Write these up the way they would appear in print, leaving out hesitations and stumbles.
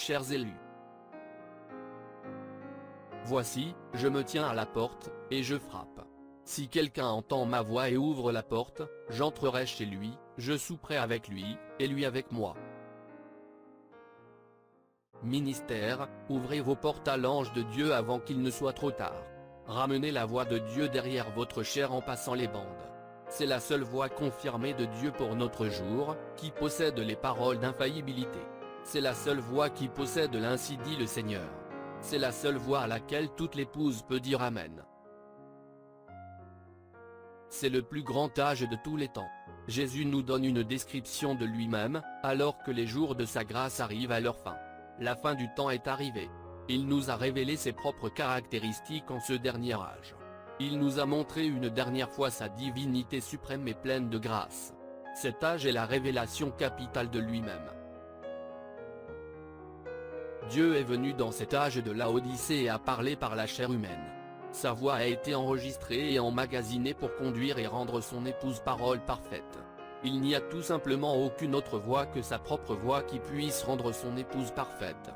chers élus. Voici, je me tiens à la porte, et je frappe. Si quelqu'un entend ma voix et ouvre la porte, j'entrerai chez lui, je souperai avec lui, et lui avec moi. Ministère, ouvrez vos portes à l'ange de Dieu avant qu'il ne soit trop tard. Ramenez la voix de Dieu derrière votre chair en passant les bandes. C'est la seule voix confirmée de Dieu pour notre jour, qui possède les paroles d'infaillibilité. C'est la seule voix qui possède l'ainsi dit le Seigneur. C'est la seule voix à laquelle toute l'épouse peut dire Amen. C'est le plus grand âge de tous les temps. Jésus nous donne une description de lui-même, alors que les jours de sa grâce arrivent à leur fin. La fin du temps est arrivée. Il nous a révélé ses propres caractéristiques en ce dernier âge. Il nous a montré une dernière fois sa divinité suprême et pleine de grâce. Cet âge est la révélation capitale de lui-même. Dieu est venu dans cet âge de Laodicée et a parlé par la chair humaine. Sa voix a été enregistrée et emmagasinée pour conduire et rendre son épouse parole parfaite. Il n'y a tout simplement aucune autre voix que sa propre voix qui puisse rendre son épouse parfaite.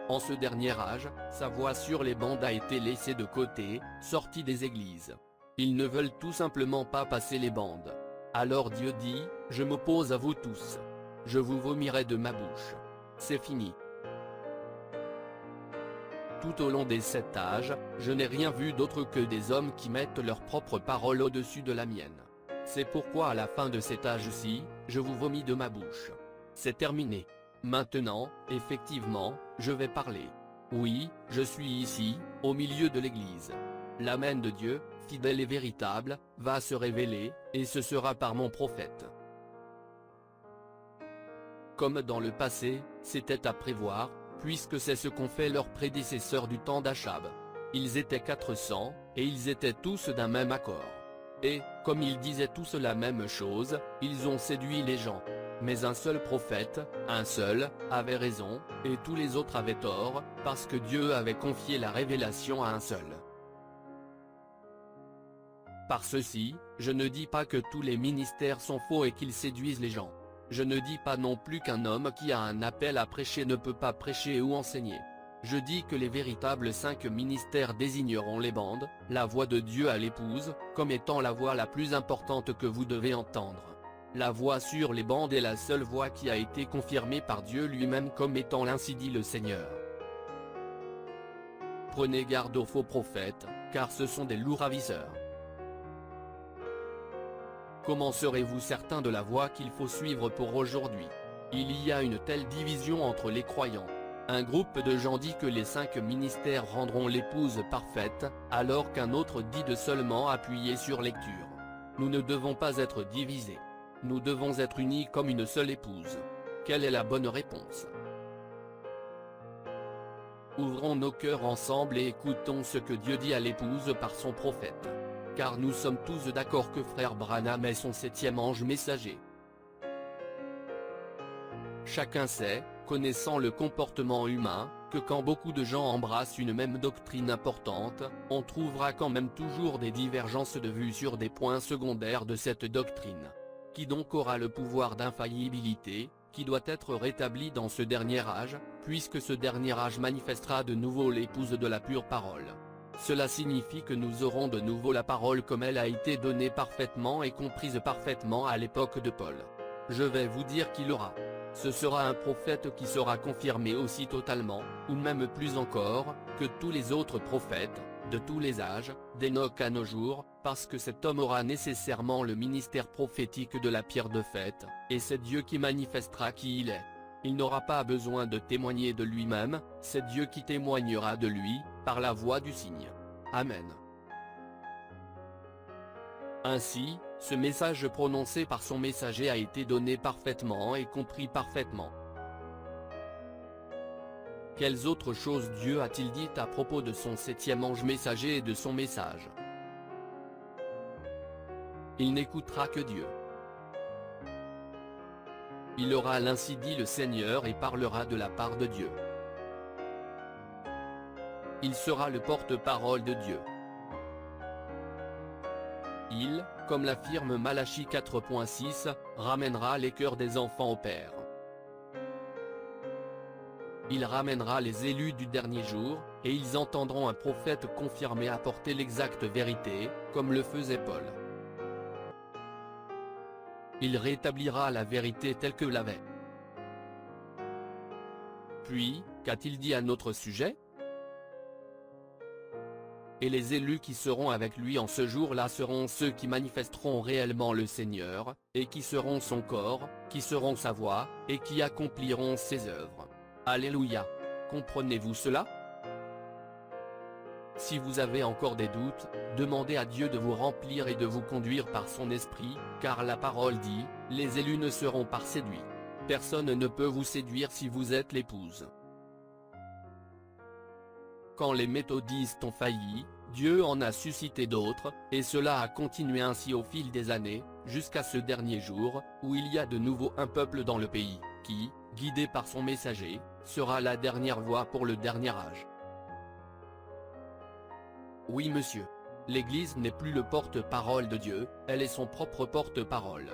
En ce dernier âge, sa voix sur les bandes a été laissée de côté, sortie des églises. Ils ne veulent tout simplement pas passer les bandes. Alors Dieu dit, je m'oppose à vous tous. Je vous vomirai de ma bouche. C'est fini. Tout au long des 7 âges, je n'ai rien vu d'autre que des hommes qui mettent leur propre parole au-dessus de la mienne. C'est pourquoi à la fin de cet âge-ci, je vous vomis de ma bouche. C'est terminé. Maintenant, effectivement, je vais parler. Oui, je suis ici, au milieu de l'Église. L'Amen de Dieu, fidèle et véritable, va se révéler, et ce sera par mon prophète. Comme dans le passé, c'était à prévoir, puisque c'est ce qu'ont fait leurs prédécesseurs du temps d'Achab. Ils étaient 400, et ils étaient tous d'un même accord. Et, comme ils disaient tous la même chose, ils ont séduit les gens. Mais un seul prophète, un seul, avait raison, et tous les autres avaient tort, parce que Dieu avait confié la révélation à un seul. Par ceci, je ne dis pas que tous les ministères sont faux et qu'ils séduisent les gens. Je ne dis pas non plus qu'un homme qui a un appel à prêcher ne peut pas prêcher ou enseigner. Je dis que les véritables 5 ministères désigneront les bandes, la voix de Dieu à l'épouse, comme étant la voix la plus importante que vous devez entendre. La voix sur les bandes est la seule voix qui a été confirmée par Dieu lui-même comme étant l'ainsi dit le Seigneur. Prenez garde aux faux prophètes, car ce sont des loups ravisseurs. Comment serez-vous certain de la voie qu'il faut suivre pour aujourd'hui? Il y a une telle division entre les croyants. Un groupe de gens dit que les 5 ministères rendront l'épouse parfaite, alors qu'un autre dit de seulement appuyer sur lecture. Nous ne devons pas être divisés. Nous devons être unis comme une seule épouse. Quelle est la bonne réponse? Ouvrons nos cœurs ensemble et écoutons ce que Dieu dit à l'épouse par son prophète. Car nous sommes tous d'accord que frère Branham est son 7e ange messager. Chacun sait, connaissant le comportement humain, que quand beaucoup de gens embrassent une même doctrine importante, on trouvera quand même toujours des divergences de vues sur des points secondaires de cette doctrine. Qui donc aura le pouvoir d'infaillibilité, qui doit être rétabli dans ce dernier âge, puisque ce dernier âge manifestera de nouveau l'épouse de la pure parole. Cela signifie que nous aurons de nouveau la parole comme elle a été donnée parfaitement et comprise parfaitement à l'époque de Paul. Je vais vous dire qui l'aura. Ce sera un prophète qui sera confirmé aussi totalement, ou même plus encore, que tous les autres prophètes, de tous les âges, d'Enoch à nos jours, parce que cet homme aura nécessairement le ministère prophétique de la pierre de fête, et c'est Dieu qui manifestera qui il est. Il n'aura pas besoin de témoigner de lui-même, c'est Dieu qui témoignera de lui, par la voix du signe. Amen. Ainsi, ce message prononcé par son messager a été donné parfaitement et compris parfaitement. Quelles autres choses Dieu a-t-il dites à propos de son 7e ange messager et de son message? Il n'écoutera que Dieu. Il aura l'ainsi dit le Seigneur et parlera de la part de Dieu. Il sera le porte-parole de Dieu. Il, comme l'affirme Malachie 4.6, ramènera les cœurs des enfants au Père. Il ramènera les élus du dernier jour, et ils entendront un prophète confirmé apporter l'exacte vérité, comme le faisait Paul. Il rétablira la vérité telle que l'avait. Puis, qu'a-t-il dit à notre sujet? Et les élus qui seront avec lui en ce jour-là seront ceux qui manifesteront réellement le Seigneur, et qui seront son corps, qui seront sa voix, et qui accompliront ses œuvres. Alléluia. Comprenez-vous cela? Si vous avez encore des doutes, demandez à Dieu de vous remplir et de vous conduire par son esprit, car la parole dit, les élus ne seront pas séduits. Personne ne peut vous séduire si vous êtes l'épouse. Quand les méthodistes ont failli, Dieu en a suscité d'autres, et cela a continué ainsi au fil des années, jusqu'à ce dernier jour, où il y a de nouveau un peuple dans le pays, qui, guidé par son messager, sera la dernière voix pour le dernier âge. Oui monsieur. L'Église n'est plus le porte-parole de Dieu, elle est son propre porte-parole.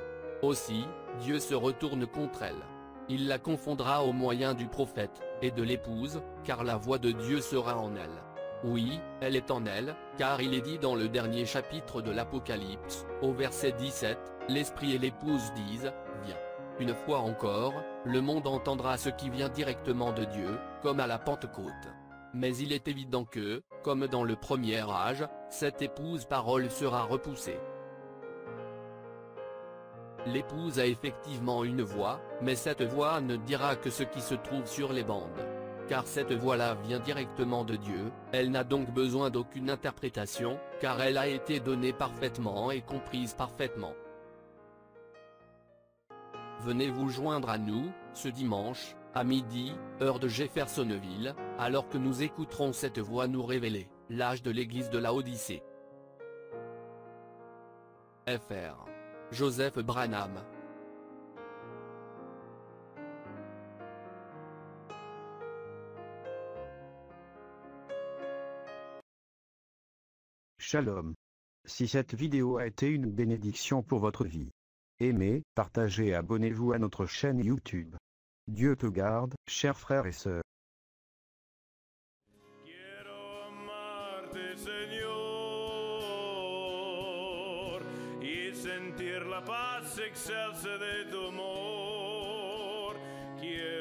Aussi, Dieu se retourne contre elle. Il la confondra au moyen du prophète, et de l'épouse, car la voix de Dieu sera en elle. Oui, elle est en elle, car il est dit dans le dernier chapitre de l'Apocalypse, au verset 17, l'Esprit et l'épouse disent, viens. Une fois encore, le monde entendra ce qui vient directement de Dieu, comme à la Pentecôte. Mais il est évident que, comme dans le premier âge, cette épouse parole sera repoussée. L'épouse a effectivement une voix, mais cette voix ne dira que ce qui se trouve sur les bandes. Car cette voix-là vient directement de Dieu, elle n'a donc besoin d'aucune interprétation, car elle a été donnée parfaitement et comprise parfaitement. Venez vous joindre à nous, ce dimanche, à midi, heure de Jeffersonville, alors que nous écouterons cette voix nous révéler, l'âge de l'église de Laodicée. Fr. Joseph Branham. Shalom. Si cette vidéo a été une bénédiction pour votre vie, aimez, partagez et abonnez-vous à notre chaîne YouTube. Dieu te garde, chers frères et sœurs. Quiero amarte, Señor, y sentir la paz excelsa de tu amor. Quiero